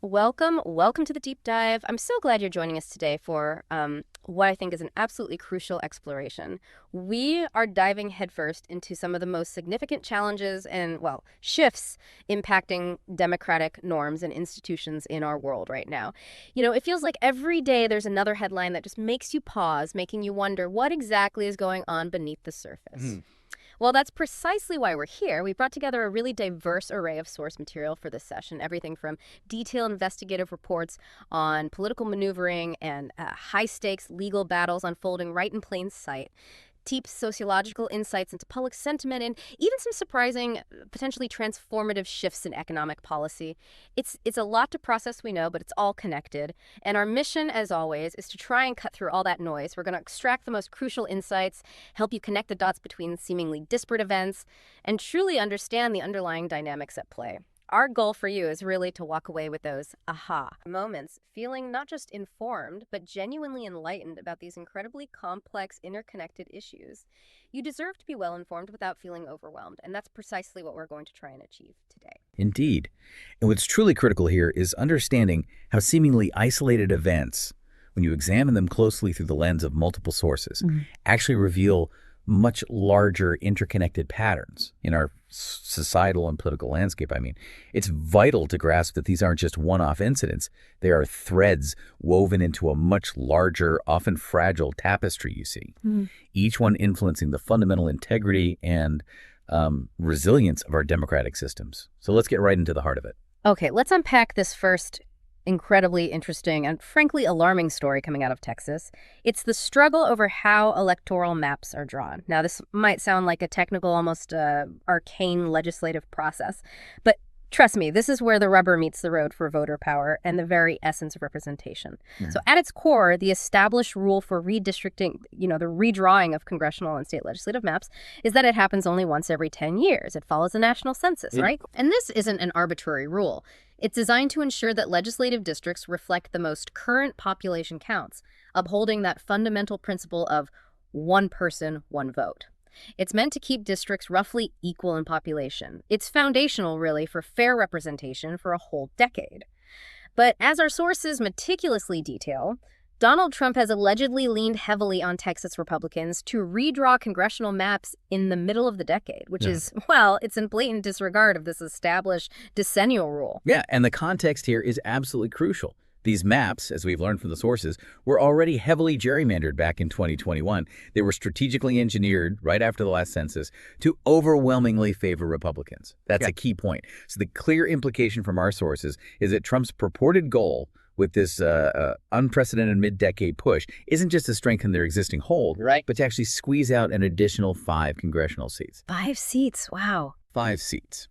Welcome to the deep dive. I'm so glad you're joining us today for what I think is an absolutely crucial exploration. We are diving headfirst into some of the most significant challenges and, well, shifts impacting democratic norms and institutions in our world right now. It feels like every day there's another headline that just makes you pause, making you wonder what exactly is going on beneath the surface. Well, that's precisely why we're here. We brought together a really diverse array of source material for this session, everything from detailed investigative reports on political maneuvering and high-stakes legal battles unfolding right in plain sight, deep sociological insights into public sentiment, and even some surprising, potentially transformative shifts in economic policy. It's a lot to process, we know, but it's all connected. And our mission, as always, is to try and cut through all that noise. We're going to extract the most crucial insights, help you connect the dots between seemingly disparate events, and truly understand the underlying dynamics at play. Our goal for you is really to walk away with those aha moments, feeling not just informed, but genuinely enlightened about these incredibly complex, interconnected issues. You deserve to be well informed without feeling overwhelmed, and that's precisely what we're going to try and achieve today. Indeed. And what's truly critical here is understanding how seemingly isolated events, when you examine them closely through the lens of multiple sources, actually reveal much larger interconnected patterns in our societal and political landscape. I mean, it's vital to grasp that these aren't just one-off incidents. They are threads woven into a much larger, often fragile tapestry, you see, each one influencing the fundamental integrity and resilience of our democratic systems. So let's get right into the heart of it. Okay, let's unpack this first incredibly interesting and frankly alarming story coming out of Texas. It's the struggle over how electoral maps are drawn. Now, this might sound like a technical, almost arcane legislative process, but trust me, this is where the rubber meets the road for voter power and the very essence of representation. So at its core, the established rule for redistricting, the redrawing of congressional and state legislative maps, is that it happens only once every 10 years. It follows a national census, right? And this isn't an arbitrary rule. It's designed to ensure that legislative districts reflect the most current population counts, upholding that fundamental principle of one person, one vote. It's meant to keep districts roughly equal in population. It's foundational, really, for fair representation for a whole decade. But as our sources meticulously detail, Donald Trump has allegedly leaned heavily on Texas Republicans to redraw congressional maps in the middle of the decade, which is, well, it's in blatant disregard of this established decennial rule. Yeah, and the context here is absolutely crucial. These maps, as we've learned from the sources, were already heavily gerrymandered back in 2021. They were strategically engineered right after the last census to overwhelmingly favor Republicans. That's a key point. So the clear implication from our sources is that Trump's purported goal with this unprecedented mid-decade push isn't just to strengthen their existing hold, but to actually squeeze out an additional 5 congressional seats. 5 seats, wow. 5 seats.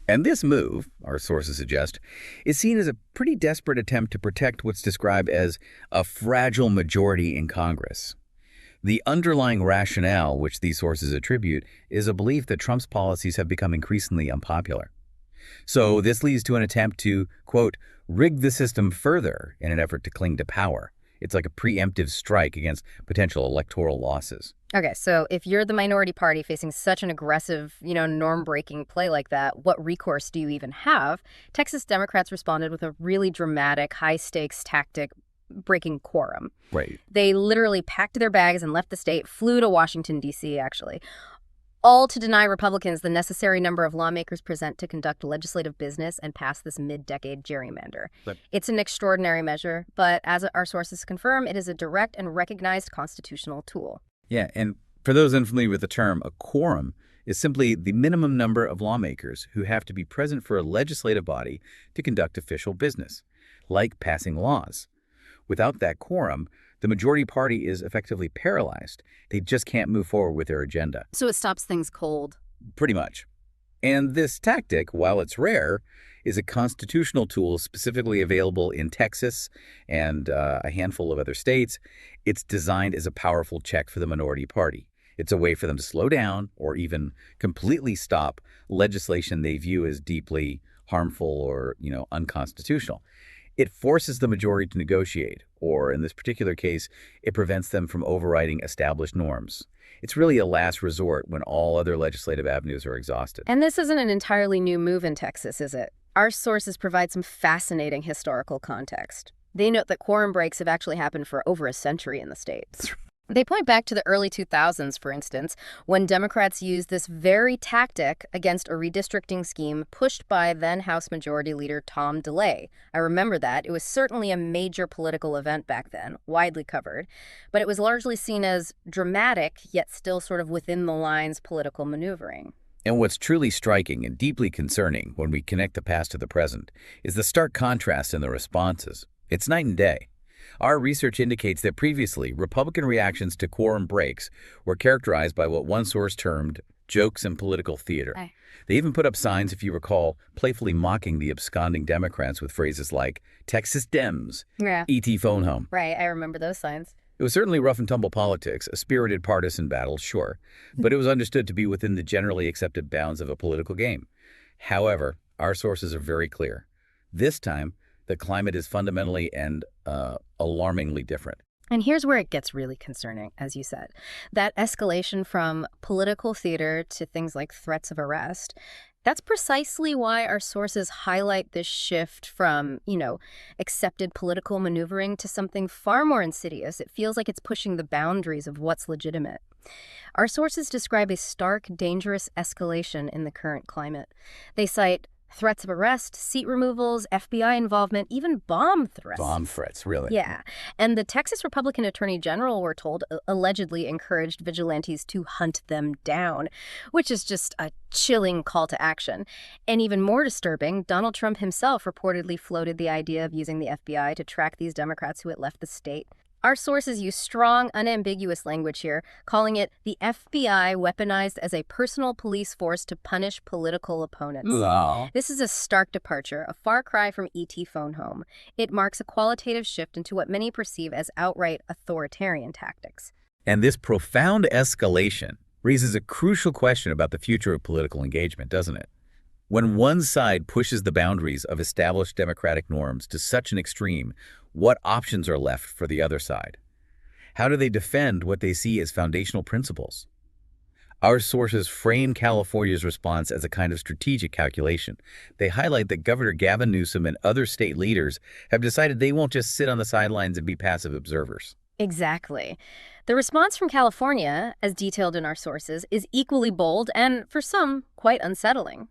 And this move, our sources suggest, is seen as a pretty desperate attempt to protect what's described as a fragile majority in Congress. The underlying rationale, which these sources attribute, is a belief that Trump's policies have become increasingly unpopular. So this leads to an attempt to, quote, rig the system further in an effort to cling to power. It's like a preemptive strike against potential electoral losses. Okay, so if you're the minority party facing such an aggressive, norm-breaking play like that, what recourse do you even have? Texas Democrats responded with a really dramatic, high-stakes tactic, breaking quorum. Right. They literally packed their bags and left the state, flew to Washington, D.C., actually, all to deny Republicans the necessary number of lawmakers present to conduct legislative business and pass this mid-decade gerrymander. It's an extraordinary measure, but as our sources confirm, it is a direct and recognized constitutional tool. Yeah, and for those unfamiliar with the term, a quorum is simply the minimum number of lawmakers who have to be present for a legislative body to conduct official business, like passing laws. Without that quorum, the majority party is effectively paralyzed. They just can't move forward with their agenda. So it stops things cold. Pretty much. And this tactic, while it's rare, is a constitutional tool specifically available in Texas and a handful of other states. It's designed as a powerful check for the minority party. It's a way for them to slow down or even completely stop legislation they view as deeply harmful or, unconstitutional. It forces the majority to negotiate, or in this particular case, it prevents them from overriding established norms. It's really a last resort when all other legislative avenues are exhausted. And this isn't an entirely new move in Texas, is it? Our sources provide some fascinating historical context. They note that quorum breaks have actually happened for over a century in the States. They point back to the early 2000s, for instance, when Democrats used this very tactic against a redistricting scheme pushed by then House Majority Leader Tom DeLay. I remember that. It was certainly a major political event back then, widely covered, but it was largely seen as dramatic, yet still sort of within the lines political maneuvering. And what's truly striking and deeply concerning when we connect the past to the present is the stark contrast in the responses. It's night and day. Our research indicates that previously, Republican reactions to quorum breaks were characterized by what one source termed jokes and political theater. Aye. They even put up signs, if you recall, playfully mocking the absconding Democrats with phrases like Texas Dems, Yeah. ET phone home. Right, I remember those signs. It was certainly rough and tumble politics, a spirited partisan battle, sure, but it was understood to be within the generally accepted bounds of a political game. However, our sources are very clear. This time, the climate is fundamentally and alarmingly different. And here's where it gets really concerning, as you said. That escalation from political theater to things like threats of arrest, that's precisely why our sources highlight this shift from, accepted political maneuvering to something far more insidious. It feels like it's pushing the boundaries of what's legitimate. Our sources describe a stark, dangerous escalation in the current climate. They cite threats of arrest, seat removals, FBI involvement, even bomb threats. Bomb threats, really? Yeah. And the Texas Republican Attorney General, we're told, allegedly encouraged vigilantes to hunt them down, which is just a chilling call to action. And even more disturbing, Donald Trump himself reportedly floated the idea of using the FBI to track these Democrats who had left the state. Our sources use strong, unambiguous language here, calling it the FBI weaponized as a personal police force to punish political opponents. Wow. This is a stark departure, a far cry from ET phone home. It marks a qualitative shift into what many perceive as outright authoritarian tactics. And this profound escalation raises a crucial question about the future of political engagement, doesn't it? When one side pushes the boundaries of established democratic norms to such an extreme, what options are left for the other side? How do they defend what they see as foundational principles? Our sources frame California's response as a kind of strategic calculation. They highlight that Governor Gavin Newsom and other state leaders have decided they won't just sit on the sidelines and be passive observers. Exactly. The response from California, as detailed in our sources, is equally bold and, for some, quite unsettling.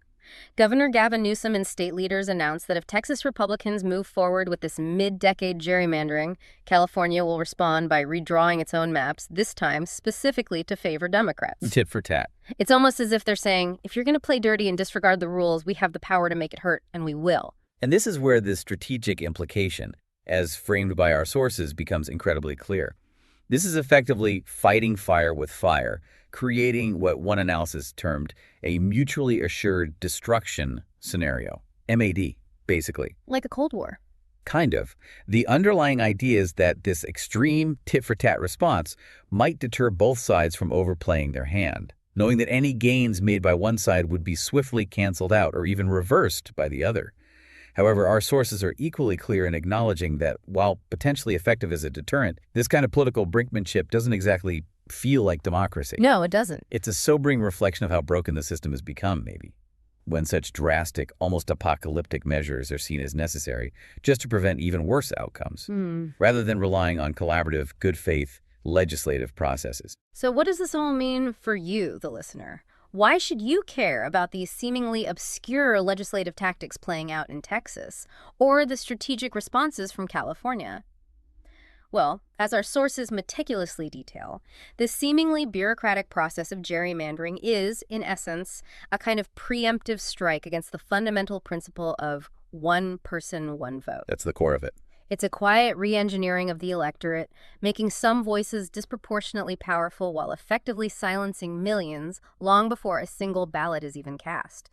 Governor Gavin Newsom and state leaders announced that if Texas Republicans move forward with this mid-decade gerrymandering, California will respond by redrawing its own maps, this time specifically to favor Democrats. Tit for tat. It's almost as if they're saying, if you're going to play dirty and disregard the rules, we have the power to make it hurt, and we will. And this is where the strategic implication, as framed by our sources, becomes incredibly clear. This is effectively fighting fire with fire, creating what one analysis termed a mutually assured destruction scenario. MAD, basically. Like a Cold War. Kind of. The underlying idea is that this extreme tit-for-tat response might deter both sides from overplaying their hand, knowing that any gains made by one side would be swiftly canceled out or even reversed by the other. However, our sources are equally clear in acknowledging that, while potentially effective as a deterrent, this kind of political brinkmanship doesn't exactly feel like democracy. No, it doesn't. It's a sobering reflection of how broken the system has become, maybe, when such drastic, almost apocalyptic measures are seen as necessary just to prevent even worse outcomes, rather than relying on collaborative, good faith, legislative processes. So what does this all mean for you, the listener? Why should you care about these seemingly obscure legislative tactics playing out in Texas, or the strategic responses from California? Well, as our sources meticulously detail, this seemingly bureaucratic process of gerrymandering is, in essence, a kind of preemptive strike against the fundamental principle of one person, one vote. That's the core of it. It's a quiet re-engineering of the electorate, making some voices disproportionately powerful while effectively silencing millions long before a single ballot is even cast.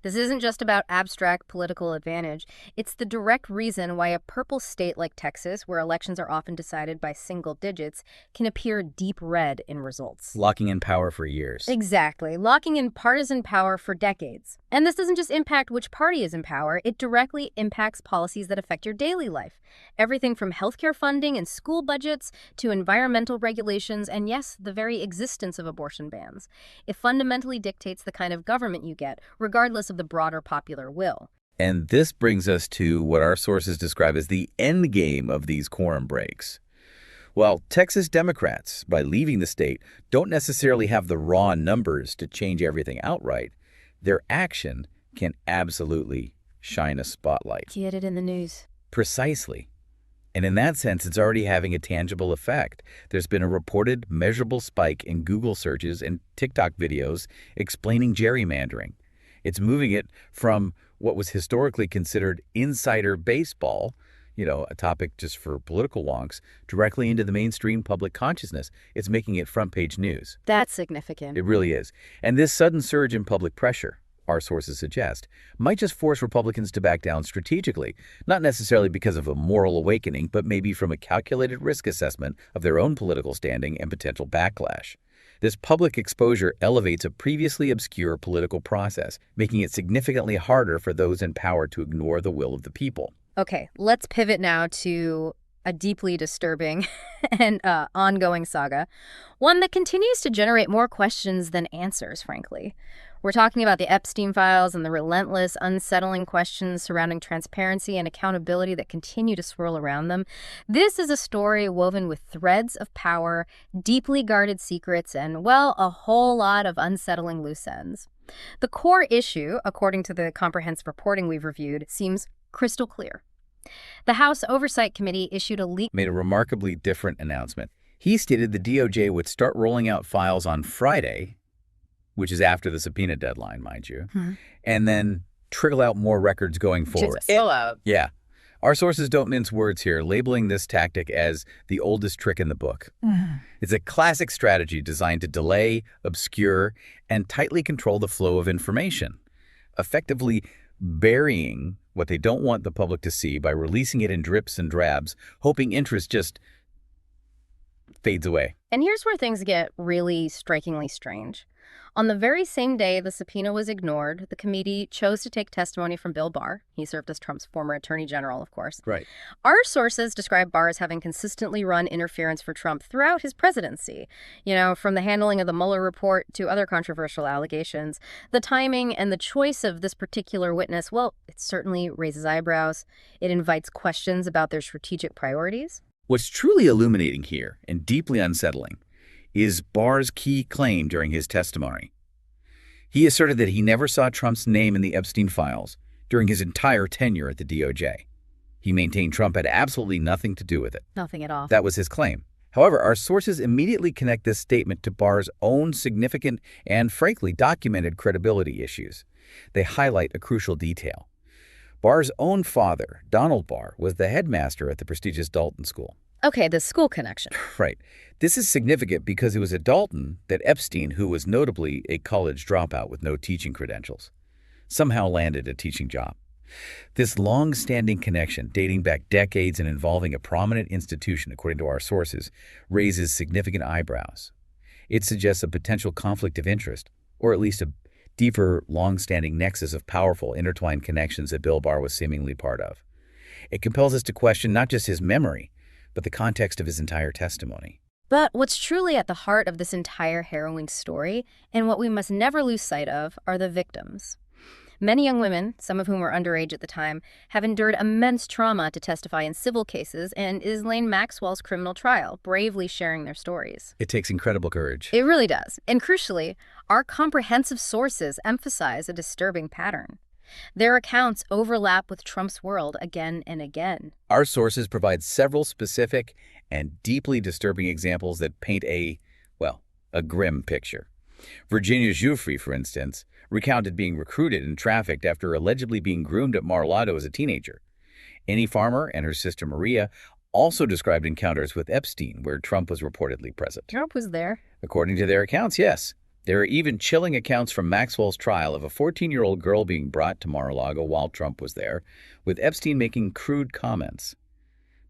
This isn't just about abstract political advantage. It's the direct reason why a purple state like Texas, where elections are often decided by single digits, can appear deep red in results. Locking in power for years. Exactly. Locking in partisan power for decades. And this doesn't just impact which party is in power, it directly impacts policies that affect your daily life. Everything from healthcare funding and school budgets to environmental regulations and, yes, the very existence of abortion bans. It fundamentally dictates the kind of government you get, regardless of the broader popular will. And this brings us to what our sources describe as the end game of these quorum breaks. While Texas Democrats, by leaving the state, don't necessarily have the raw numbers to change everything outright, their action can absolutely shine a spotlight. Get it in the news. Precisely. And in that sense, it's already having a tangible effect. There's been a reported measurable spike in Google searches and TikTok videos explaining gerrymandering. It's moving it from what was historically considered insider baseball, a topic just for political wonks, directly into the mainstream public consciousness. It's making it front-page news. That's significant. It really is. And this sudden surge in public pressure, our sources suggest, might just force Republicans to back down strategically, not necessarily because of a moral awakening, but maybe from a calculated risk assessment of their own political standing and potential backlash. This public exposure elevates a previously obscure political process, making it significantly harder for those in power to ignore the will of the people. Okay, let's pivot now to a deeply disturbing and ongoing saga, one that continues to generate more questions than answers, frankly. We're talking about the Epstein files and the relentless, unsettling questions surrounding transparency and accountability that continue to swirl around them. This is a story woven with threads of power, deeply guarded secrets, and, well, a whole lot of unsettling loose ends. The core issue, according to the comprehensive reporting we've reviewed, seems crystal clear. The House Oversight Committee issued a leak. Made a remarkably different announcement. He stated the DOJ would start rolling out files on Friday, which is after the subpoena deadline, mind you, and then trickle out more records going forward. Just fill out. Yeah. Our sources don't mince words here, labeling this tactic as the oldest trick in the book. It's a classic strategy designed to delay, obscure, and tightly control the flow of information, effectively burying what they don't want the public to see by releasing it in drips and drabs, hoping interest just fades away. And here's where things get really strikingly strange. On the very same day the subpoena was ignored, the committee chose to take testimony from Bill Barr. He served as Trump's former attorney general, of course. Right. Our sources describe Barr as having consistently run interference for Trump throughout his presidency. From the handling of the Mueller report to other controversial allegations. The timing and the choice of this particular witness, well, it certainly raises eyebrows. It invites questions about their strategic priorities. What's truly illuminating here, and deeply unsettling, is Barr's key claim during his testimony. He asserted that he never saw Trump's name in the Epstein files during his entire tenure at the DOJ. He maintained Trump had absolutely nothing to do with it. Nothing at all. That was his claim. However, our sources immediately connect this statement to Barr's own significant and, frankly, documented credibility issues. They highlight a crucial detail. Barr's own father, Donald Barr, was the headmaster at the prestigious Dalton School. Okay, the school connection. Right. This is significant because it was at Dalton that Epstein, who was notably a college dropout with no teaching credentials, somehow landed a teaching job. This long-standing connection, dating back decades and involving a prominent institution, according to our sources, raises significant eyebrows. It suggests a potential conflict of interest, or at least a deeper, long-standing nexus of powerful, intertwined connections that Bill Barr was seemingly part of. It compels us to question not just his memory, but the context of his entire testimony. But what's truly at the heart of this entire harrowing story, and what we must never lose sight of, are the victims. Many young women, some of whom were underage at the time, have endured immense trauma to testify in civil cases and is Ghislaine Maxwell's criminal trial, bravely sharing their stories. It takes incredible courage. It really does. And crucially, our comprehensive sources emphasize a disturbing pattern. Their accounts overlap with Trump's world again and again. Our sources provide several specific and deeply disturbing examples that paint a grim picture. Virginia Giuffre, for instance, recounted being recruited and trafficked after allegedly being groomed at Mar-a-Lago as a teenager. Annie Farmer and her sister Maria also described encounters with Epstein, where Trump was reportedly present. Trump was there. According to their accounts, yes. There are even chilling accounts from Maxwell's trial of a 14-year-old girl being brought to Mar-a-Lago while Trump was there, with Epstein making crude comments.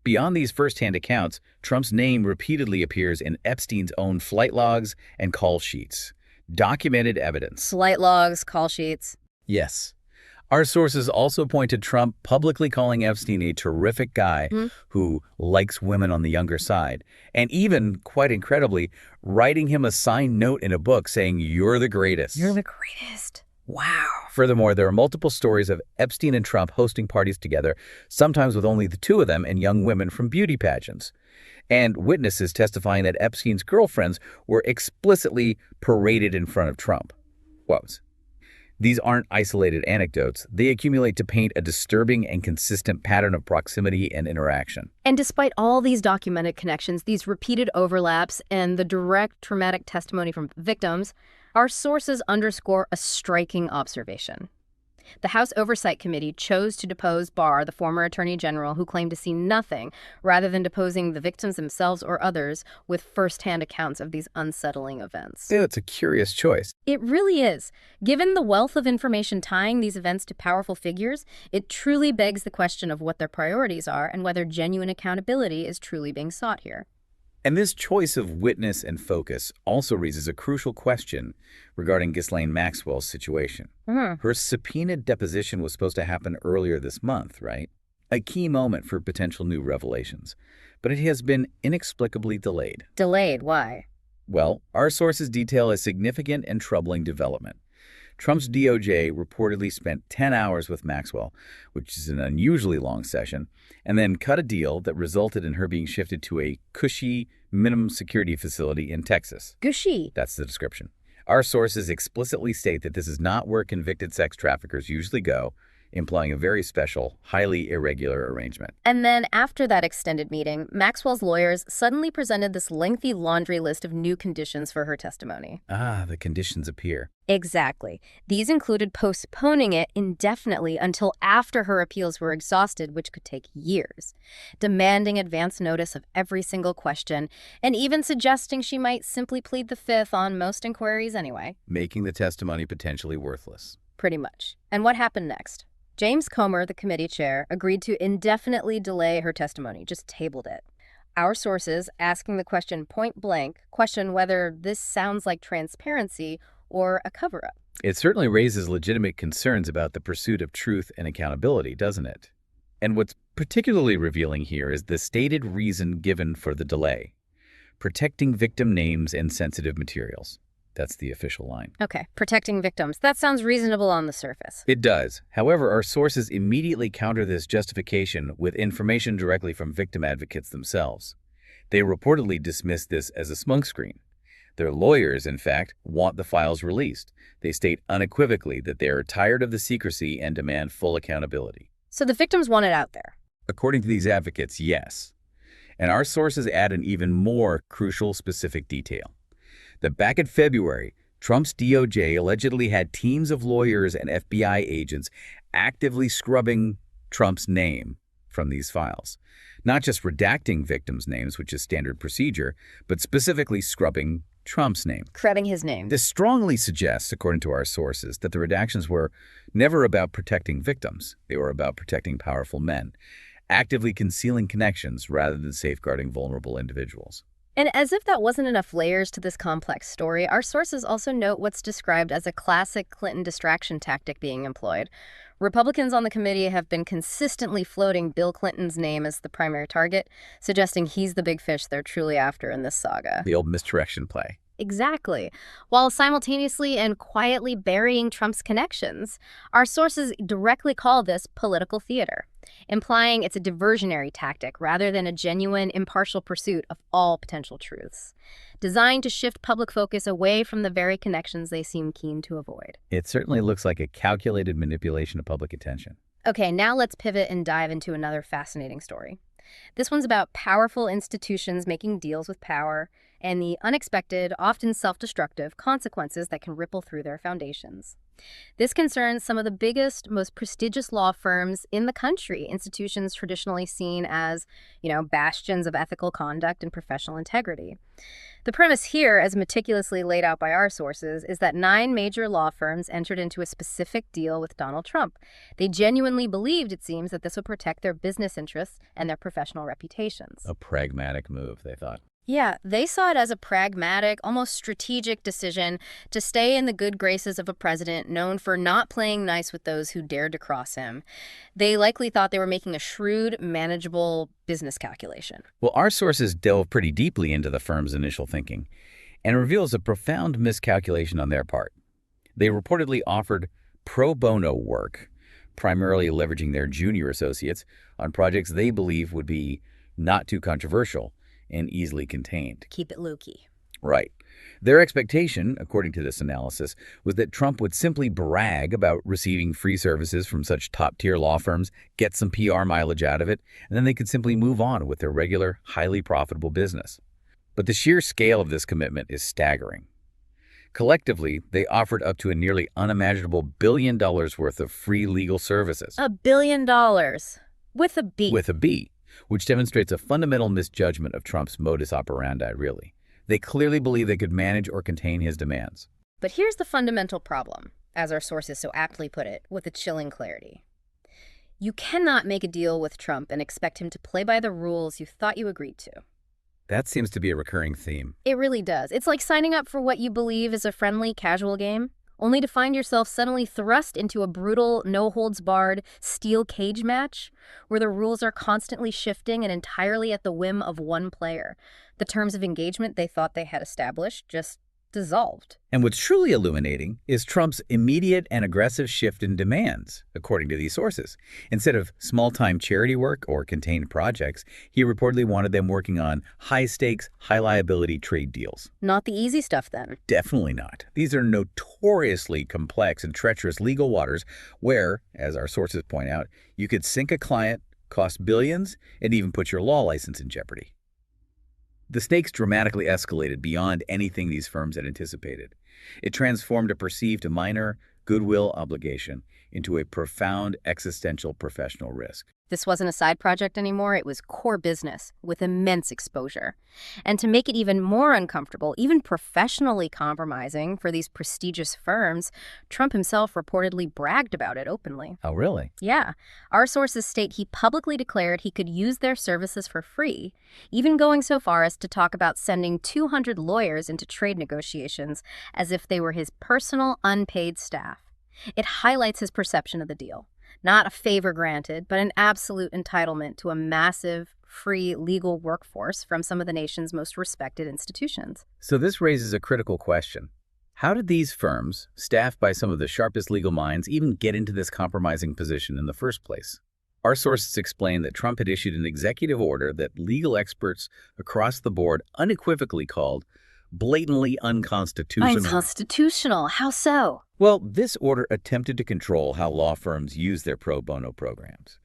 Beyond these first-hand accounts, Trump's name repeatedly appears in Epstein's own flight logs and call sheets. Documented evidence. Flight logs, call sheets. Yes. Our sources also point to Trump publicly calling Epstein a terrific guy who likes women on the younger side, and even, quite incredibly, writing him a signed note in a book saying, "You're the greatest." You're the greatest. Wow. Furthermore, there are multiple stories of Epstein and Trump hosting parties together, sometimes with only the two of them and young women from beauty pageants. And witnesses testifying that Epstein's girlfriends were explicitly paraded in front of Trump. Whoops. These aren't isolated anecdotes. They accumulate to paint a disturbing and consistent pattern of proximity and interaction. And despite all these documented connections, these repeated overlaps, and the direct traumatic testimony from victims, our sources underscore a striking observation. The House Oversight Committee chose to depose Barr, the former Attorney General, who claimed to see nothing, rather than deposing the victims themselves or others with first-hand accounts of these unsettling events. Yeah, it's a curious choice. It really is. Given the wealth of information tying these events to powerful figures, it truly begs the question of what their priorities are and whether genuine accountability is truly being sought here. And this choice of witness and focus also raises a crucial question regarding Ghislaine Maxwell's situation. Her subpoenaed deposition was supposed to happen earlier this month, right? A key moment for potential new revelations. But it has been inexplicably delayed. Delayed? Why? Well, our sources detail a significant and troubling development. Trump's DOJ reportedly spent 10 hours with Maxwell, which is an unusually long session, and then cut a deal that resulted in her being shifted to a cushy minimum security facility in Texas. Gushy. That's the description. Our sources explicitly state that this is not where convicted sex traffickers usually go, implying a very special, highly irregular arrangement. And then after that extended meeting, Maxwell's lawyers suddenly presented this lengthy laundry list of new conditions for her testimony. Ah, the conditions appear. Exactly. These included postponing it indefinitely until after her appeals were exhausted, which could take years, demanding advance notice of every single question, and even suggesting she might simply plead the fifth on most inquiries anyway. Making the testimony potentially worthless. Pretty much. And what happened next? James Comer, the committee chair, agreed to indefinitely delay her testimony, just tabled it. Our sources, asking the question point blank, question whether this sounds like transparency or a cover-up. It certainly raises legitimate concerns about the pursuit of truth and accountability, doesn't it? And what's particularly revealing here is the stated reason given for the delay: protecting victim names and sensitive materials. That's the official line. Okay, protecting victims. That sounds reasonable on the surface. It does. However, our sources immediately counter this justification with information directly from victim advocates themselves. They reportedly dismiss this as a smokescreen. Their lawyers, in fact, want the files released. They state unequivocally that they are tired of the secrecy and demand full accountability. So the victims want it out there. According to these advocates, yes. And our sources add an even more crucial specific detail: that back in February, Trump's DOJ allegedly had teams of lawyers and FBI agents actively scrubbing Trump's name from these files. Not just redacting victims' names, which is standard procedure, but specifically scrubbing Trump's name. Crabbing his name. This strongly suggests, according to our sources, that the redactions were never about protecting victims. They were about protecting powerful men, actively concealing connections rather than safeguarding vulnerable individuals. And as if that wasn't enough layers to this complex story, our sources also note what's described as a classic Clinton distraction tactic being employed. Republicans on the committee have been consistently floating Bill Clinton's name as the primary target, suggesting he's the big fish they're truly after in this saga. The old misdirection play. Exactly. While simultaneously and quietly burying Trump's connections, our sources directly call this political theater, implying it's a diversionary tactic rather than a genuine, impartial pursuit of all potential truths, designed to shift public focus away from the very connections they seem keen to avoid. It certainly looks like a calculated manipulation of public attention. Okay, now let's pivot and dive into another fascinating story. This one's about powerful institutions making deals with power and the unexpected, often self-destructive consequences that can ripple through their foundations. This concerns some of the biggest, most prestigious law firms in the country, institutions traditionally seen as, bastions of ethical conduct and professional integrity. The premise here, as meticulously laid out by our sources, is that 9 major law firms entered into a specific deal with Donald Trump. They genuinely believed, it seems, that this would protect their business interests and their professional reputations. A pragmatic move, they thought. Yeah, they saw it as a pragmatic, almost strategic decision to stay in the good graces of a president known for not playing nice with those who dared to cross him. They likely thought they were making a shrewd, manageable business calculation. Well, our sources delve pretty deeply into the firm's initial thinking and reveals a profound miscalculation on their part. They reportedly offered pro bono work, primarily leveraging their junior associates on projects they believe would be not too controversial and easily contained. Keep it low-key. Right. Their expectation, according to this analysis, was that Trump would simply brag about receiving free services from such top-tier law firms, get some PR mileage out of it, and then they could simply move on with their regular, highly profitable business. But the sheer scale of this commitment is staggering. Collectively, they offered up to a nearly unimaginable $1 billion worth of free legal services. $1 billion. With a B. With a B, which demonstrates a fundamental misjudgment of Trump's modus operandi, really. They clearly believe they could manage or contain his demands. But here's the fundamental problem, as our sources so aptly put it, with a chilling clarity. You cannot make a deal with Trump and expect him to play by the rules you thought you agreed to. That seems to be a recurring theme. It really does. It's like signing up for what you believe is a friendly, casual game, only to find yourself suddenly thrust into a brutal, no-holds-barred steel cage match where the rules are constantly shifting and entirely at the whim of one player. The terms of engagement they thought they had established just dissolved. And what's truly illuminating is Trump's immediate and aggressive shift in demands, according to these sources. Instead of small-time charity work or contained projects, he reportedly wanted them working on high-stakes, high-liability trade deals. Not the easy stuff, then. Definitely not. These are notoriously complex and treacherous legal waters where, as our sources point out, you could sink a client, cost billions, and even put your law license in jeopardy. The stakes dramatically escalated beyond anything these firms had anticipated. It transformed a perceived minor goodwill obligation into a profound existential professional risk. This wasn't a side project anymore, it was core business with immense exposure. And to make it even more uncomfortable, even professionally compromising for these prestigious firms, Trump himself reportedly bragged about it openly. Oh, really? Yeah. Our sources state he publicly declared he could use their services for free, even going so far as to talk about sending 200 lawyers into trade negotiations as if they were his personal unpaid staff. It highlights his perception of the deal. Not a favor granted, but an absolute entitlement to a massive, free legal workforce from some of the nation's most respected institutions. So this raises a critical question. How did these firms, staffed by some of the sharpest legal minds, even get into this compromising position in the first place? Our sources explain that Trump had issued an executive order that legal experts across the board unequivocally called blatantly unconstitutional. Unconstitutional? How so? Well, this order attempted to control how law firms use their pro bono programs.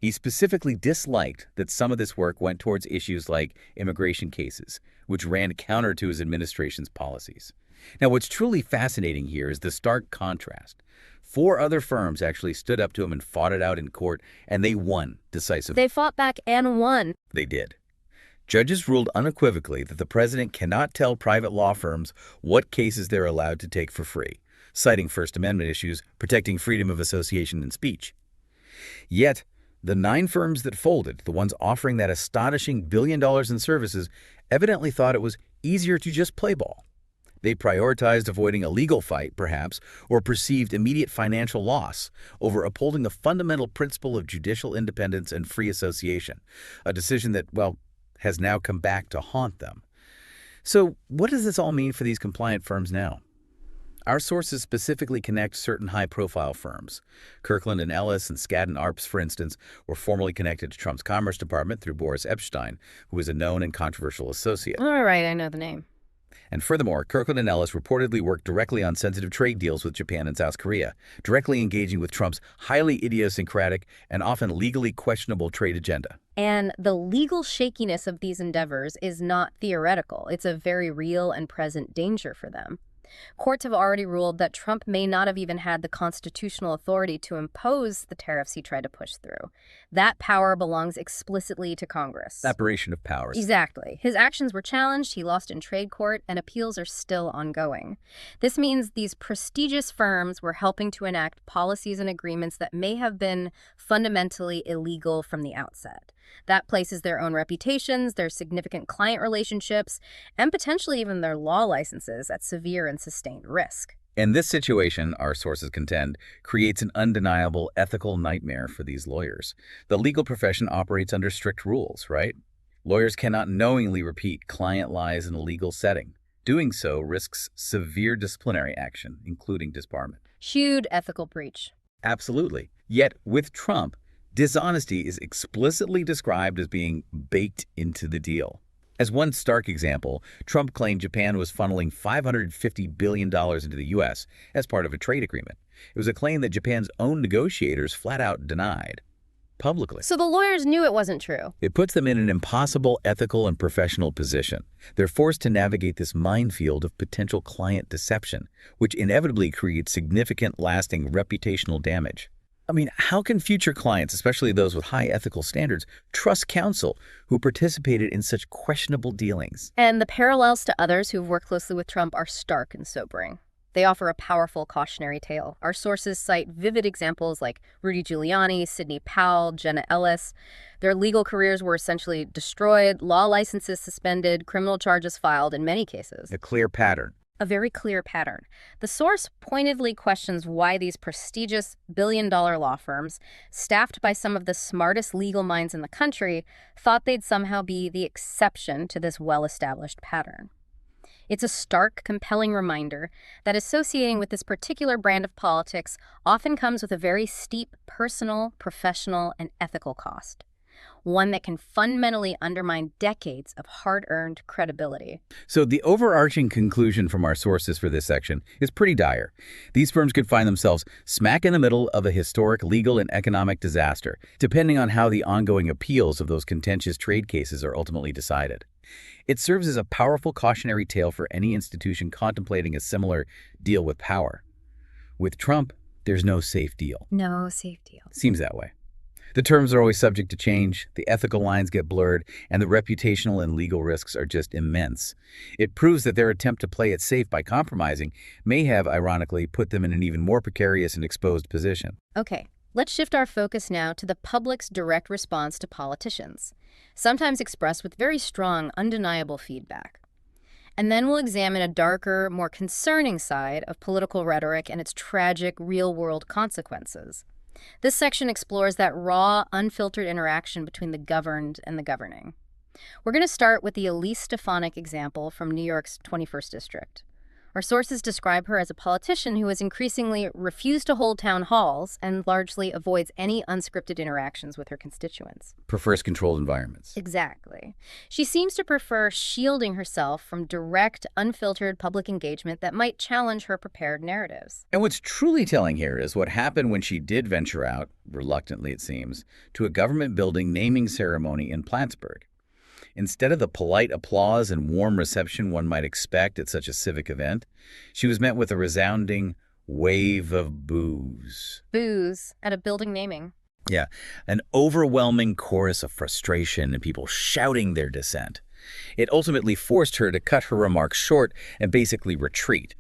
He specifically disliked that some of this work went towards issues like immigration cases, which ran counter to his administration's policies. Now, what's truly fascinating here is the stark contrast. 4 other firms actually stood up to him and fought it out in court, and they won decisively. They fought back and won. They did. Judges ruled unequivocally that the president cannot tell private law firms what cases they're allowed to take for free, citing First Amendment issues protecting freedom of association and speech. Yet, the 9 firms that folded, the ones offering that astonishing $1 billion in services, evidently thought it was easier to just play ball. They prioritized avoiding a legal fight, perhaps, or perceived immediate financial loss over upholding the fundamental principle of judicial independence and free association, a decision that, well, has now come back to haunt them. So what does this all mean for these compliant firms now? Our sources specifically connect certain high-profile firms. Kirkland & Ellis and Skadden Arps, for instance, were formerly connected to Trump's Commerce Department through Boris Epstein, who was a known and controversial associate. All right, I know the name. And furthermore, Kirkland & Ellis reportedly worked directly on sensitive trade deals with Japan and South Korea, directly engaging with Trump's highly idiosyncratic and often legally questionable trade agenda. And the legal shakiness of these endeavors is not theoretical. It's a very real and present danger for them. Courts have already ruled that Trump may not have even had the constitutional authority to impose the tariffs he tried to push through. That power belongs explicitly to Congress. Separation of powers. Exactly. His actions were challenged, he lost in trade court, and appeals are still ongoing. This means these prestigious firms were helping to enact policies and agreements that may have been fundamentally illegal from the outset. That places their own reputations, their significant client relationships, and potentially even their law licenses at severe and sustained risk. And this situation, our sources contend, creates an undeniable ethical nightmare for these lawyers. The legal profession operates under strict rules, right? Lawyers cannot knowingly repeat client lies in a legal setting. Doing so risks severe disciplinary action, including disbarment. Huge ethical breach. Absolutely. Yet, with Trump, dishonesty is explicitly described as being baked into the deal. As one stark example, Trump claimed Japan was funneling $550 billion into the U.S. as part of a trade agreement. It was a claim that Japan's own negotiators flat out denied publicly. So the lawyers knew it wasn't true. It puts them in an impossible ethical and professional position. They're forced to navigate this minefield of potential client deception, which inevitably creates significant, lasting reputational damage. I mean, how can future clients, especially those with high ethical standards, trust counsel who participated in such questionable dealings? And the parallels to others who've worked closely with Trump are stark and sobering. They offer a powerful cautionary tale. Our sources cite vivid examples like Rudy Giuliani, Sidney Powell, Jenna Ellis. Their legal careers were essentially destroyed, law licenses suspended, criminal charges filed in many cases. A clear pattern. A very clear pattern. The source pointedly questions why these prestigious billion-dollar law firms, staffed by some of the smartest legal minds in the country, thought they'd somehow be the exception to this well-established pattern. It's a stark, compelling reminder that associating with this particular brand of politics often comes with a very steep personal, professional, and ethical cost. One that can fundamentally undermine decades of hard-earned credibility. So the overarching conclusion from our sources for this section is pretty dire. These firms could find themselves smack in the middle of a historic legal and economic disaster, depending on how the ongoing appeals of those contentious trade cases are ultimately decided. It serves as a powerful cautionary tale for any institution contemplating a similar deal with power. With Trump, there's no safe deal. No safe deal. Seems that way. The terms are always subject to change, the ethical lines get blurred, and the reputational and legal risks are just immense. It proves that their attempt to play it safe by compromising may have, ironically, put them in an even more precarious and exposed position. Okay, let's shift our focus now to the public's direct response to politicians, sometimes expressed with very strong, undeniable feedback. And then we'll examine a darker, more concerning side of political rhetoric and its tragic, real-world consequences. This section explores that raw, unfiltered interaction between the governed and the governing. We're going to start with the Elise Stefanik example from New York's 21st District. Our sources describe her as a politician who has increasingly refused to hold town halls and largely avoids any unscripted interactions with her constituents. Prefers controlled environments. Exactly. She seems to prefer shielding herself from direct, unfiltered public engagement that might challenge her prepared narratives. And what's truly telling here is what happened when she did venture out, reluctantly it seems, to a government building naming ceremony in Plattsburgh. Instead of the polite applause and warm reception one might expect at such a civic event, she was met with a resounding wave of boos. Boos at a building naming. Yeah, an overwhelming chorus of frustration and people shouting their dissent. It ultimately forced her to cut her remarks short and basically retreat.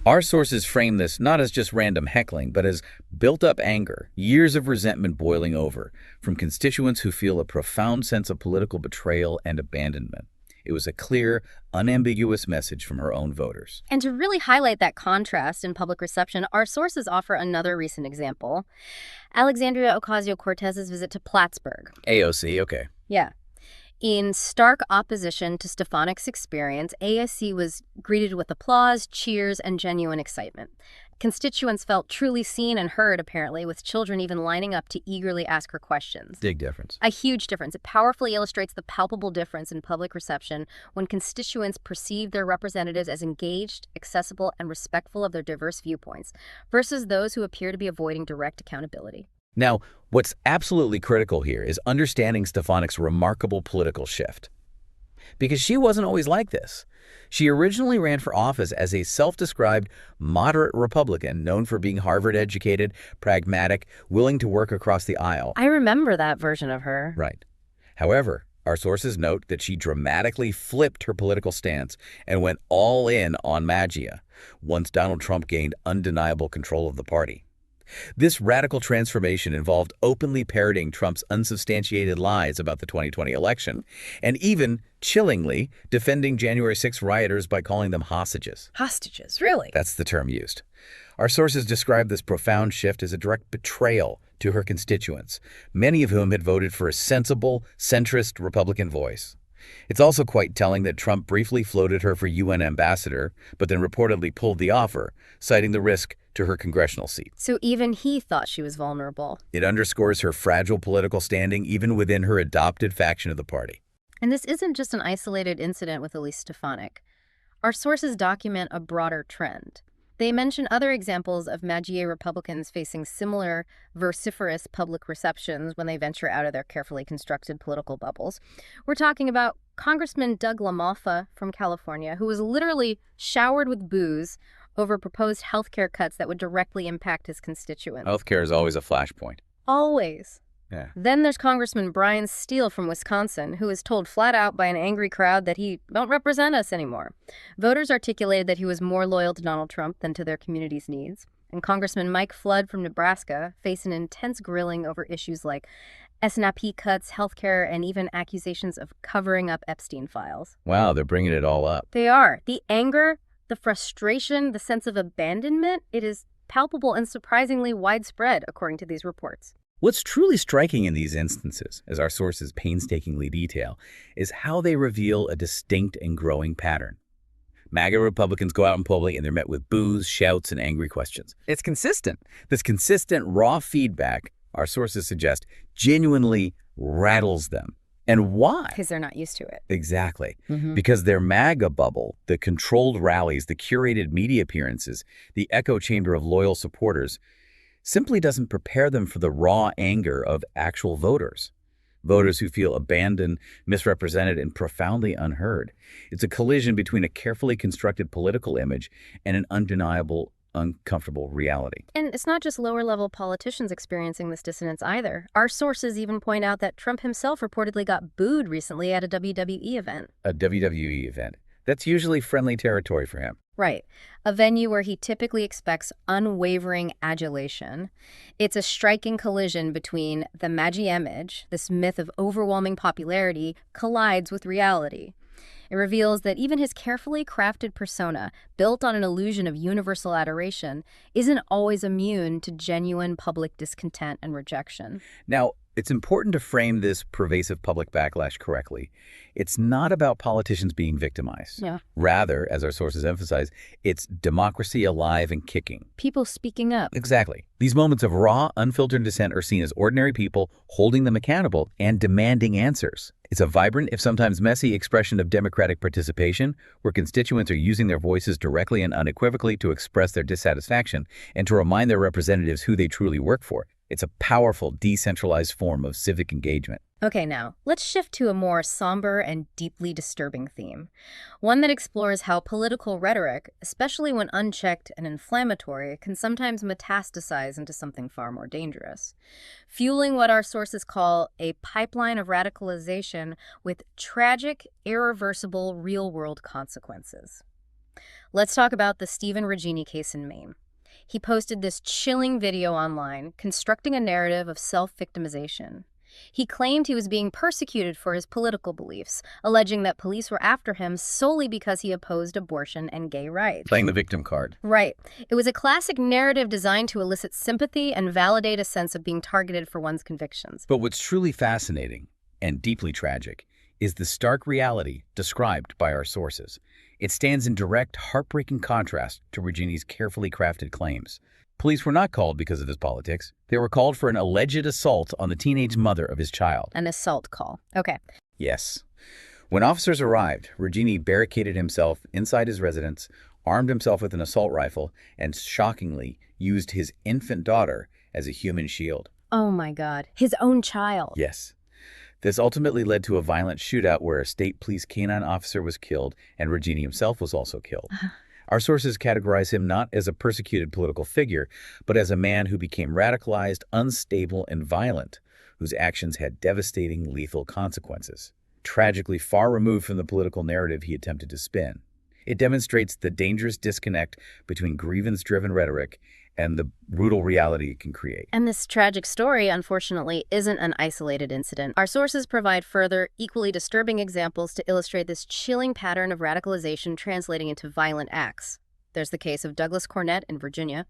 Our sources frame this not as just random heckling, but as built-up anger, years of resentment boiling over, from constituents who feel a profound sense of political betrayal and abandonment. It was a clear, unambiguous message from her own voters. And to really highlight that contrast in public reception, our sources offer another recent example. Alexandria Ocasio-Cortez's visit to Plattsburgh. AOC, okay. Yeah. In stark opposition to Stefanik's experience, AOC was greeted with applause, cheers, and genuine excitement. Constituents felt truly seen and heard, apparently, with children even lining up to eagerly ask her questions. Big difference. A huge difference. It powerfully illustrates the palpable difference in public reception when constituents perceive their representatives as engaged, accessible, and respectful of their diverse viewpoints, versus those who appear to be avoiding direct accountability. Now, what's absolutely critical here is understanding Stefanik's remarkable political shift. Because she wasn't always like this. She originally ran for office as a self-described moderate Republican known for being Harvard-educated, pragmatic, willing to work across the aisle. I remember that version of her. Right. However, our sources note that she dramatically flipped her political stance and went all in on MAGA once Donald Trump gained undeniable control of the party. This radical transformation involved openly parroting Trump's unsubstantiated lies about the 2020 election, and even, chillingly, defending January 6 rioters by calling them hostages. Hostages, really? That's the term used. Our sources describe this profound shift as a direct betrayal to her constituents, many of whom had voted for a sensible, centrist Republican voice. It's also quite telling that Trump briefly floated her for UN ambassador, but then reportedly pulled the offer, citing the risk to her congressional seat. So even he thought she was vulnerable. It underscores her fragile political standing even within her adopted faction of the party. And this isn't just an isolated incident with Elise Stefanik. Our sources document a broader trend. They mention other examples of Magier Republicans facing similar vociferous public receptions when they venture out of their carefully constructed political bubbles. We're talking about Congressman Doug LaMalfa from California, who was literally showered with boos over proposed healthcare cuts that would directly impact his constituents. Healthcare is always a flashpoint. Always. Yeah. Then there's Congressman Brian Steele from Wisconsin, who was told flat out by an angry crowd that he don't represent us anymore. Voters articulated that he was more loyal to Donald Trump than to their community's needs. And Congressman Mike Flood from Nebraska faced an intense grilling over issues like SNAP cuts, healthcare, and even accusations of covering up Epstein files. Wow, they're bringing it all up. They are. The anger, the frustration, the sense of abandonment, it is palpable and surprisingly widespread, according to these reports. What's truly striking in these instances, as our sources painstakingly detail, is how they reveal a distinct and growing pattern. MAGA Republicans go out in public and they're met with boos, shouts, and angry questions. It's consistent. This consistent, raw feedback, our sources suggest, genuinely rattles them. And why? Because they're not used to it. Exactly. Because their MAGA bubble, the controlled rallies, the curated media appearances, the echo chamber of loyal supporters, simply doesn't prepare them for the raw anger of actual voters. Voters who feel abandoned, misrepresented, and profoundly unheard. It's a collision between a carefully constructed political image and an undeniable, uncomfortable reality. And it's not just lower-level politicians experiencing this dissonance either. Our sources even point out that Trump himself reportedly got booed recently at a WWE event. A WWE event. That's usually friendly territory for him. Right. A venue where he typically expects unwavering adulation. It's a striking collision between the Magi image, this myth of overwhelming popularity, collides with reality. It reveals that even his carefully crafted persona, built on an illusion of universal adoration, isn't always immune to genuine public discontent and rejection. Now, it's important to frame this pervasive public backlash correctly. It's not about politicians being victimized. Yeah. Rather, as our sources emphasize, it's democracy alive and kicking. People speaking up. Exactly. These moments of raw, unfiltered dissent are seen as ordinary people holding them accountable and demanding answers. It's a vibrant, if sometimes messy, expression of democratic participation where constituents are using their voices directly and unequivocally to express their dissatisfaction and to remind their representatives who they truly work for. It's a powerful, decentralized form of civic engagement. Okay, now, let's shift to a more somber and deeply disturbing theme. One that explores how political rhetoric, especially when unchecked and inflammatory, can sometimes metastasize into something far more dangerous, fueling what our sources call a pipeline of radicalization with tragic, irreversible, real-world consequences. Let's talk about the Stephen Regini case in Maine. He posted this chilling video online, constructing a narrative of self-victimization. He claimed he was being persecuted for his political beliefs, alleging that police were after him solely because he opposed abortion and gay rights. Playing the victim card. Right. It was a classic narrative designed to elicit sympathy and validate a sense of being targeted for one's convictions. But what's truly fascinating and deeply tragic is the stark reality described by our sources. It stands in direct, heartbreaking contrast to Regini's carefully crafted claims. Police were not called because of his politics. They were called for an alleged assault on the teenage mother of his child. An assault call. Okay. Yes. When officers arrived, Regini barricaded himself inside his residence, armed himself with an assault rifle, and shockingly used his infant daughter as a human shield. Oh my God. His own child. Yes. This ultimately led to a violent shootout where a state police canine officer was killed and Regini himself was also killed. Our sources categorize him not as a persecuted political figure, but as a man who became radicalized, unstable, and violent, whose actions had devastating, lethal consequences, tragically far removed from the political narrative he attempted to spin. It demonstrates the dangerous disconnect between grievance-driven rhetoric and the brutal reality it can create. And this tragic story, unfortunately, isn't an isolated incident. Our sources provide further, equally disturbing examples to illustrate this chilling pattern of radicalization translating into violent acts. There's the case of Douglas Cornett in Virginia.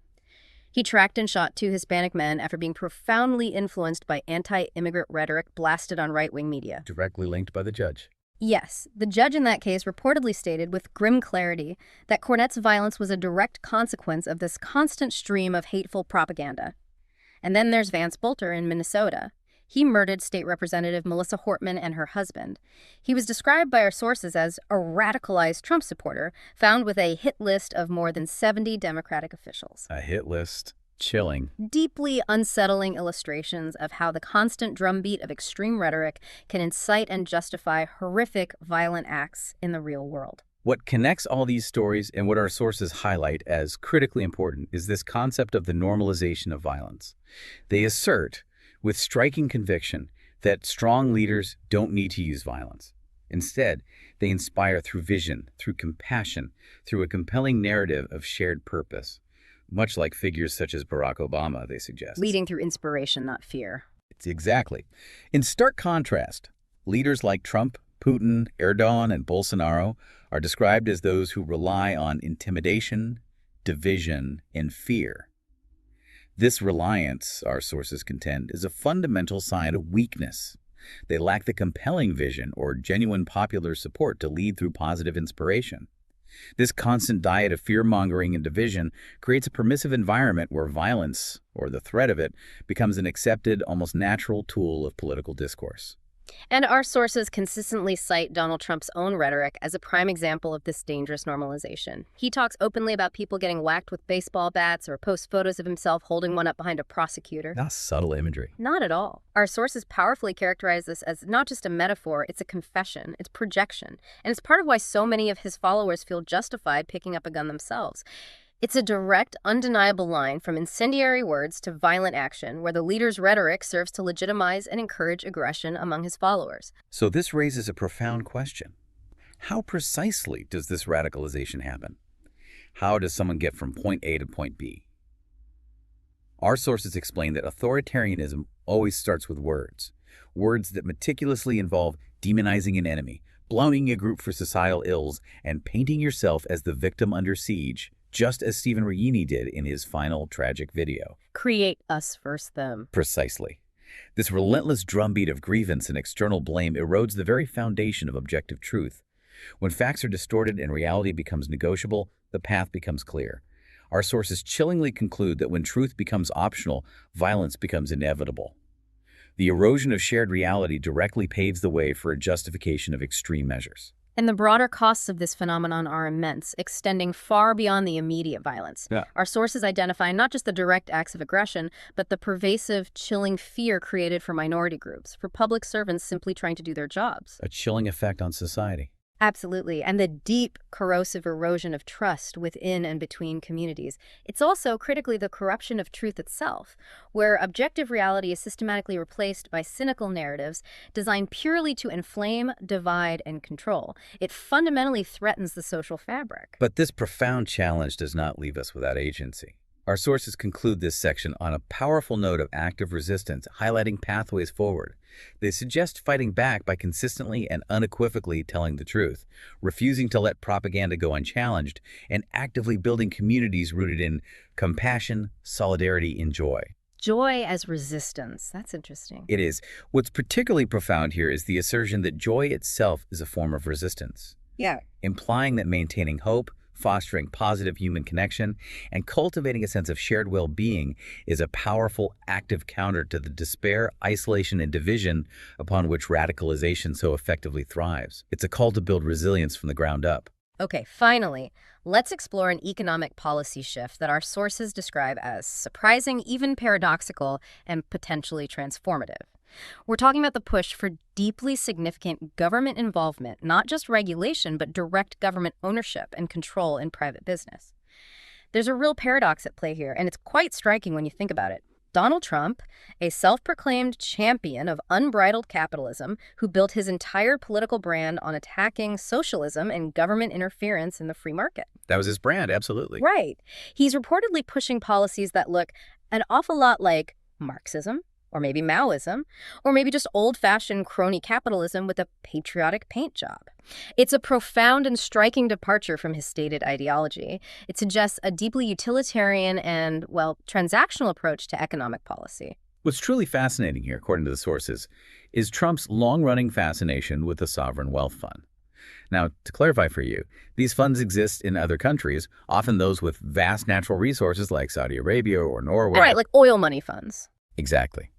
He tracked and shot 2 Hispanic men after being profoundly influenced by anti-immigrant rhetoric blasted on right-wing media. Directly linked by the judge. Yes, the judge in that case reportedly stated with grim clarity that Cornett's violence was a direct consequence of this constant stream of hateful propaganda. And then there's Vance Bolter in Minnesota. He murdered State Representative Melissa Hortman and her husband. He was described by our sources as a radicalized Trump supporter, found with a hit list of more than 70 Democratic officials. A hit list. Chilling. Deeply unsettling illustrations of how the constant drumbeat of extreme rhetoric can incite and justify horrific, violent acts in the real world. What connects all these stories and what our sources highlight as critically important is this concept of the normalization of violence. They assert, with striking conviction, that strong leaders don't need to use violence. Instead, they inspire through vision, through compassion, through a compelling narrative of shared purpose. Much like figures such as Barack Obama, they suggest. Leading through inspiration, not fear. It's exactly. In stark contrast, leaders like Trump, Putin, Erdogan, and Bolsonaro are described as those who rely on intimidation, division, and fear. This reliance, our sources contend, is a fundamental sign of weakness. They lack the compelling vision or genuine popular support to lead through positive inspiration. This constant diet of fear-mongering and division creates a permissive environment where violence, or the threat of it, becomes an accepted, almost natural tool of political discourse. And our sources consistently cite Donald Trump's own rhetoric as a prime example of this dangerous normalization. He talks openly about people getting whacked with baseball bats or posts photos of himself holding one up behind a prosecutor. Not subtle imagery. Not at all. Our sources powerfully characterize this as not just a metaphor, it's a confession, it's projection. And it's part of why so many of his followers feel justified picking up a gun themselves. It's a direct, undeniable line from incendiary words to violent action, where the leader's rhetoric serves to legitimize and encourage aggression among his followers. So this raises a profound question. How precisely does this radicalization happen? How does someone get from point A to point B? Our sources explain that authoritarianism always starts with words. Words that meticulously involve demonizing an enemy, blaming a group for societal ills, and painting yourself as the victim under siege, just as Stephen Raini did in his final tragic video. Create us versus them. Precisely. This relentless drumbeat of grievance and external blame erodes the very foundation of objective truth. When facts are distorted and reality becomes negotiable, the path becomes clear. Our sources chillingly conclude that when truth becomes optional, violence becomes inevitable. The erosion of shared reality directly paves the way for a justification of extreme measures. And the broader costs of this phenomenon are immense, extending far beyond the immediate violence. Yeah. Our sources identify not just the direct acts of aggression, but the pervasive, chilling fear created for minority groups, for public servants simply trying to do their jobs. A chilling effect on society. Absolutely. And the deep, corrosive erosion of trust within and between communities. It's also critically the corruption of truth itself, where objective reality is systematically replaced by cynical narratives designed purely to inflame, divide, and control. It fundamentally threatens the social fabric. But this profound challenge does not leave us without agency. Our sources conclude this section on a powerful note of active resistance, highlighting pathways forward. They suggest fighting back by consistently and unequivocally telling the truth, refusing to let propaganda go unchallenged, and actively building communities rooted in compassion, solidarity, and joy. Joy as resistance. That's interesting. It is. What's particularly profound here is the assertion that joy itself is a form of resistance. Yeah. Implying that maintaining hope, fostering positive human connection, and cultivating a sense of shared well-being is a powerful, active counter to the despair, isolation, and division upon which radicalization so effectively thrives. It's a call to build resilience from the ground up. Okay, finally, let's explore an economic policy shift that our sources describe as surprising, even paradoxical, and potentially transformative. We're talking about the push for deeply significant government involvement, not just regulation, but direct government ownership and control in private business. There's a real paradox at play here, and it's quite striking when you think about it. Donald Trump, a self-proclaimed champion of unbridled capitalism who built his entire political brand on attacking socialism and government interference in the free market. That was his brand, absolutely. Right. He's reportedly pushing policies that look an awful lot like Marxism, or maybe Maoism, or maybe just old-fashioned crony capitalism with a patriotic paint job. It's a profound and striking departure from his stated ideology. It suggests a deeply utilitarian and, well, transactional approach to economic policy. What's truly fascinating here, according to the sources, is Trump's long-running fascination with the sovereign wealth fund. Now, to clarify for you, these funds exist in other countries, often those with vast natural resources like Saudi Arabia or Norway. Right, like oil money funds. Exactly.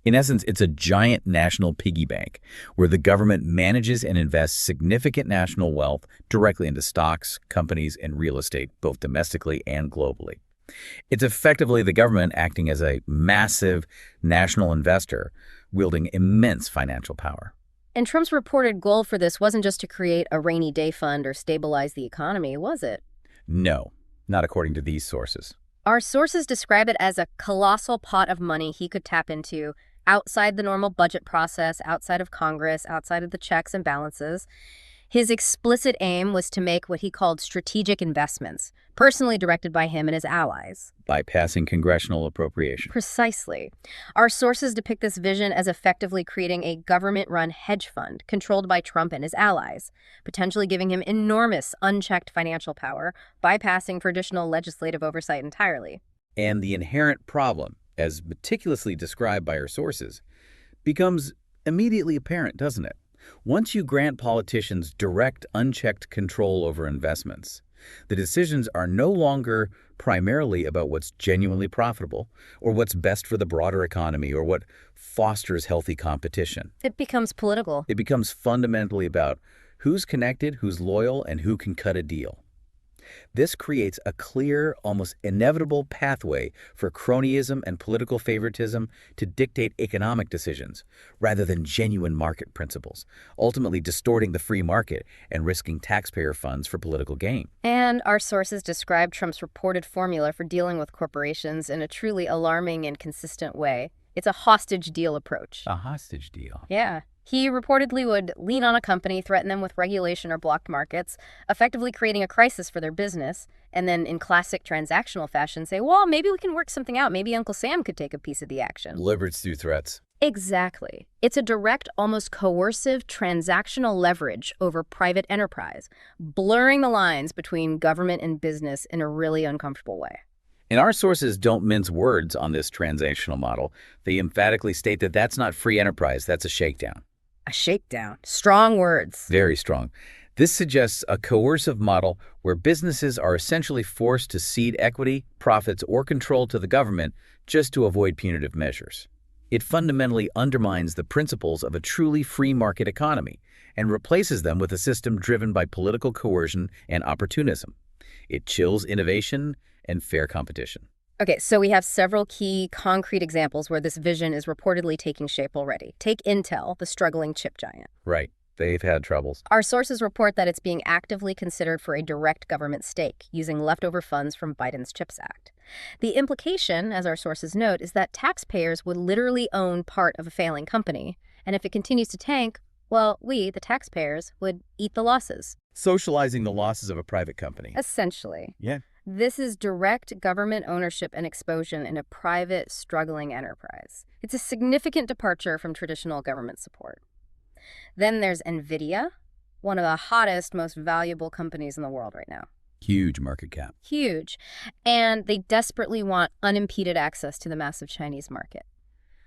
In essence, it's a giant national piggy bank where the government manages and invests significant national wealth directly into stocks, companies, and real estate, both domestically and globally. It's effectively the government acting as a massive national investor, wielding immense financial power. And Trump's reported goal for this wasn't just to create a rainy day fund or stabilize the economy, was it? No, not according to these sources. Our sources describe it as a colossal pot of money he could tap into outside the normal budget process, outside of Congress, outside of the checks and balances. His explicit aim was to make what he called strategic investments, personally directed by him and his allies. Bypassing congressional appropriation. Precisely. Our sources depict this vision as effectively creating a government-run hedge fund controlled by Trump and his allies, potentially giving him enormous unchecked financial power, bypassing traditional legislative oversight entirely. And the inherent problem, as meticulously described by our sources, becomes immediately apparent, doesn't it? Once you grant politicians direct, unchecked control over investments, the decisions are no longer primarily about what's genuinely profitable or what's best for the broader economy or what fosters healthy competition. It becomes political. It becomes fundamentally about who's connected, who's loyal, and who can cut a deal. This creates a clear, almost inevitable pathway for cronyism and political favoritism to dictate economic decisions rather than genuine market principles, ultimately distorting the free market and risking taxpayer funds for political gain. And our sources describe Trump's reported formula for dealing with corporations in a truly alarming and consistent way. It's a hostage deal approach. A hostage deal. Yeah. He reportedly would lean on a company, threaten them with regulation or blocked markets, effectively creating a crisis for their business, and then in classic transactional fashion say, well, maybe we can work something out. Maybe Uncle Sam could take a piece of the action. Leverage through threats. Exactly. It's a direct, almost coercive transactional leverage over private enterprise, blurring the lines between government and business in a really uncomfortable way. And our sources don't mince words on this transactional model. They emphatically state that that's not free enterprise, that's a shakedown. A shakedown. Strong words. Very strong. This suggests a coercive model where businesses are essentially forced to cede equity, profits, or control to the government just to avoid punitive measures. It fundamentally undermines the principles of a truly free market economy and replaces them with a system driven by political coercion and opportunism. It chills innovation and fair competition. Okay, so we have several key concrete examples where this vision is reportedly taking shape already. Take Intel, the struggling chip giant. Right. They've had troubles. Our sources report that it's being actively considered for a direct government stake, using leftover funds from Biden's CHIPS Act. The implication, as our sources note, is that taxpayers would literally own part of a failing company, and if it continues to tank, well, we, the taxpayers, would eat the losses. Socializing the losses of a private company. Essentially. Yeah. This is direct government ownership and exposure in a private, struggling enterprise. It's a significant departure from traditional government support. Then there's NVIDIA, one of the hottest, most valuable companies in the world right now. Huge market cap. Huge. And they desperately want unimpeded access to the massive Chinese market.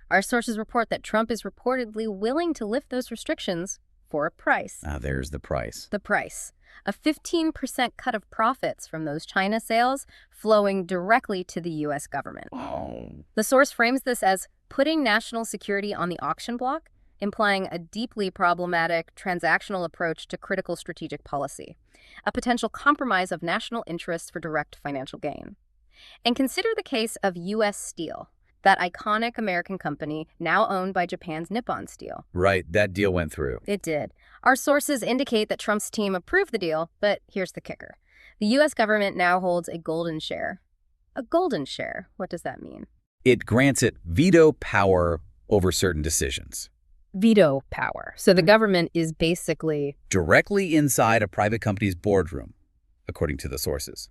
Our sources report that Trump is reportedly willing to lift those restrictions for a price. There's the price. The price. A 15% cut of profits from those China sales flowing directly to the U.S. government. Oh. The source frames this as putting national security on the auction block, implying a deeply problematic transactional approach to critical strategic policy, a potential compromise of national interests for direct financial gain. And consider the case of U.S. Steel, that iconic American company now owned by Japan's Nippon Steel. Right, that deal went through. It did. Our sources indicate that Trump's team approved the deal, but here's the kicker. The U.S. government now holds a golden share. A golden share, what does that mean? It grants it veto power over certain decisions. Veto power. So the government is basically directly inside a private company's boardroom, according to the sources,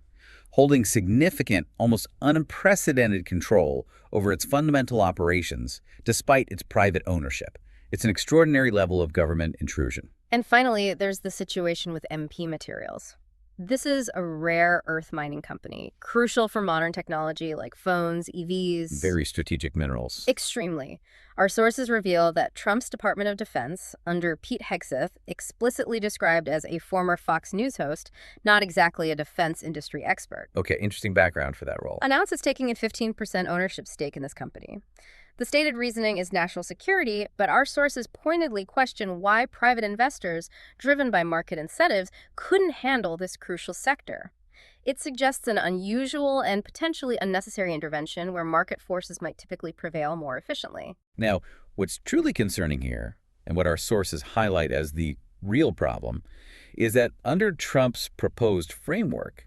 holding significant, almost unprecedented control over its fundamental operations despite its private ownership. It's an extraordinary level of government intrusion. And finally, there's the situation with MP materials. This is a rare earth mining company, crucial for modern technology like phones, EVs. Very strategic minerals. Extremely. Our sources reveal that Trump's Department of Defense, under Pete Hegseth, explicitly described as a former Fox News host, not exactly a defense industry expert, Okay, interesting background for that role. announced it's taking a 15% ownership stake in this company. The stated reasoning is national security, but our sources pointedly question why private investors, driven by market incentives, couldn't handle this crucial sector. It suggests an unusual and potentially unnecessary intervention where market forces might typically prevail more efficiently. Now, what's truly concerning here, and what our sources highlight as the real problem, is that under Trump's proposed framework,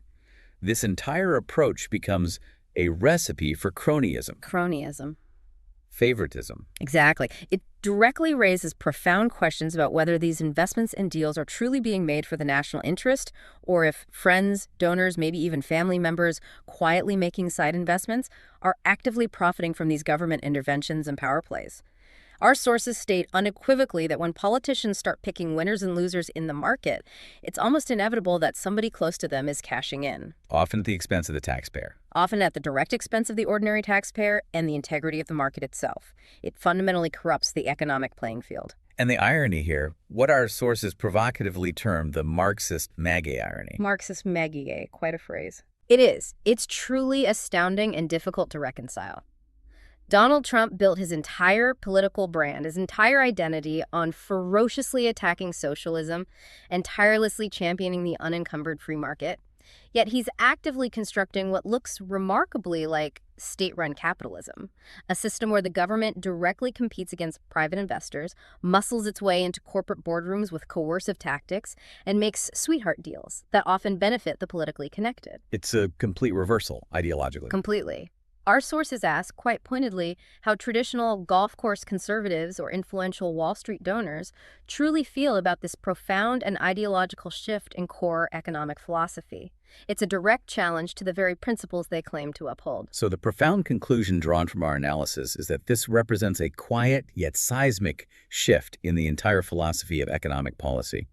this entire approach becomes a recipe for cronyism, Cronyism. favoritism. Exactly. It directly raises profound questions about whether these investments and deals are truly being made for the national interest, or if friends, donors, maybe even family members quietly making side investments are actively profiting from these government interventions and power plays. Our sources state unequivocally that when politicians start picking winners and losers in the market, it's almost inevitable that somebody close to them is cashing in, Often at the expense of the taxpayer. often at the direct expense of the ordinary taxpayer and the integrity of the market itself. It fundamentally corrupts the economic playing field. And the irony here, what our sources provocatively term the Marxist MAGA irony. Marxist MAGA, quite a phrase. It is. It's truly astounding and difficult to reconcile. Donald Trump built his entire political brand, his entire identity on ferociously attacking socialism and tirelessly championing the unencumbered free market. Yet he's actively constructing what looks remarkably like state-run capitalism, a system where the government directly competes against private investors, muscles its way into corporate boardrooms with coercive tactics, and makes sweetheart deals that often benefit the politically connected. It's a complete reversal, ideologically. Completely. Our sources ask, quite pointedly, how traditional golf course conservatives or influential Wall Street donors truly feel about this profound and ideological shift in core economic philosophy. It's a direct challenge to the very principles they claim to uphold. So the profound conclusion drawn from our analysis is that this represents a quiet yet seismic shift in the entire philosophy of economic policy.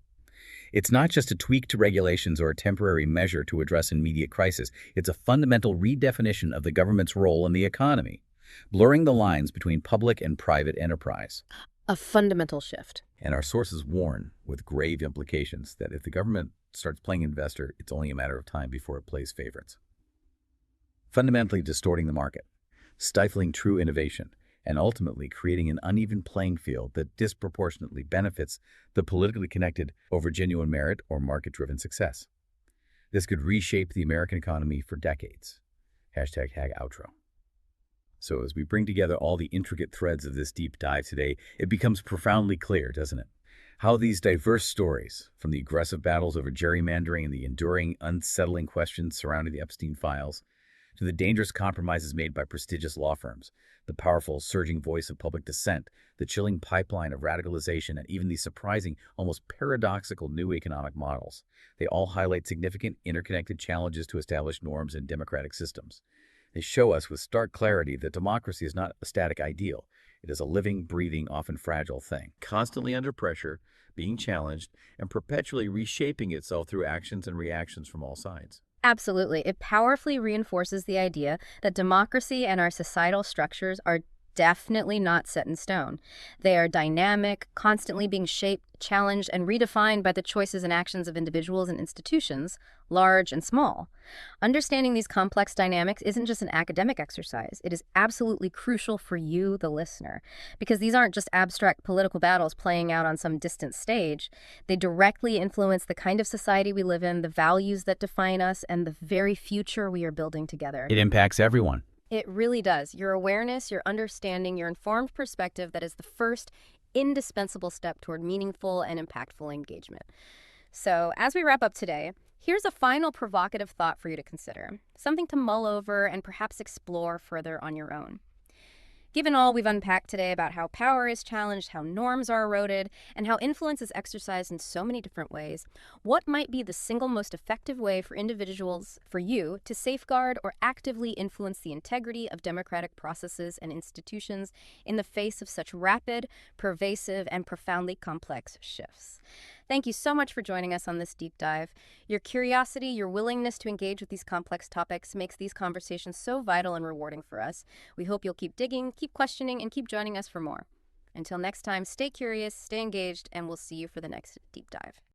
It's not just a tweak to regulations or a temporary measure to address immediate crisis. It's a fundamental redefinition of the government's role in the economy, blurring the lines between public and private enterprise. A fundamental shift. And our sources warn, with grave implications, that if the government starts playing investor, it's only a matter of time before it plays favorites. Fundamentally distorting the market, stifling true innovation, and ultimately creating an uneven playing field that disproportionately benefits the politically connected over genuine merit or market-driven success. This could reshape the American economy for decades. #outro. So as we bring together all the intricate threads of this deep dive today, it becomes profoundly clear, doesn't it? How these diverse stories, from the aggressive battles over gerrymandering and the enduring, unsettling questions surrounding the Epstein files, to the dangerous compromises made by prestigious law firms, the powerful, surging voice of public dissent, the chilling pipeline of radicalization, and even the surprising, almost paradoxical new economic models. They all highlight significant interconnected challenges to established norms and democratic systems. They show us with stark clarity that democracy is not a static ideal. It is a living, breathing, often fragile thing, constantly under pressure, being challenged, and perpetually reshaping itself through actions and reactions from all sides. Absolutely. It powerfully reinforces the idea that democracy and our societal structures are definitely not set in stone. They are dynamic, constantly being shaped, challenged, and redefined by the choices and actions of individuals and institutions, large and small. Understanding these complex dynamics isn't just an academic exercise. It is absolutely crucial for you, the listener, because these aren't just abstract political battles playing out on some distant stage. They directly influence the kind of society we live in, the values that define us, and the very future we are building together. It impacts everyone. It really does. Your awareness, your understanding, your informed perspective, that is the first indispensable step toward meaningful and impactful engagement. So as we wrap up today, here's a final provocative thought for you to consider, something to mull over and perhaps explore further on your own. Given all we've unpacked today about how power is challenged, how norms are eroded, and how influence is exercised in so many different ways, what might be the single most effective way for individuals, for you, to safeguard or actively influence the integrity of democratic processes and institutions in the face of such rapid, pervasive, and profoundly complex shifts? Thank you so much for joining us on this deep dive. Your curiosity, your willingness to engage with these complex topics makes these conversations so vital and rewarding for us. We hope you'll keep digging, keep questioning, and keep joining us for more. Until next time, stay curious, stay engaged, and we'll see you for the next deep dive.